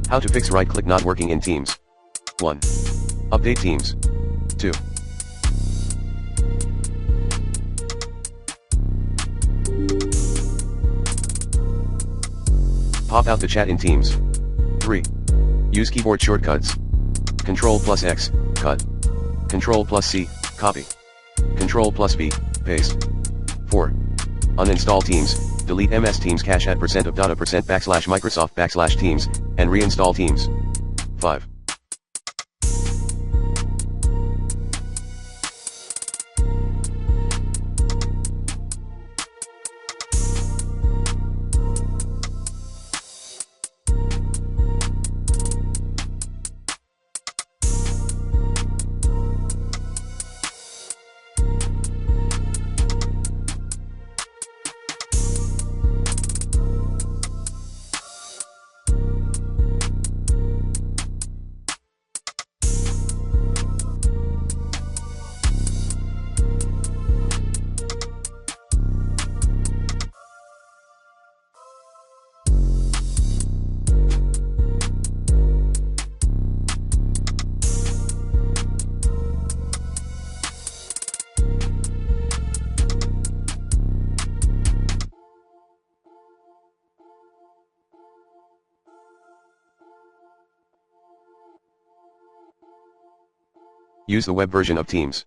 How to fix right-click not working in Teams. 1. Update Teams. 2. Pop out the chat in Teams. 3. Use keyboard shortcuts. Ctrl plus X, cut. Ctrl plus C, copy. Ctrl plus V, paste. 4. Uninstall Teams, delete MS Teams cache at %of data %\Microsoft /Teams, and reinstall Teams. 5. Use the web version of Teams.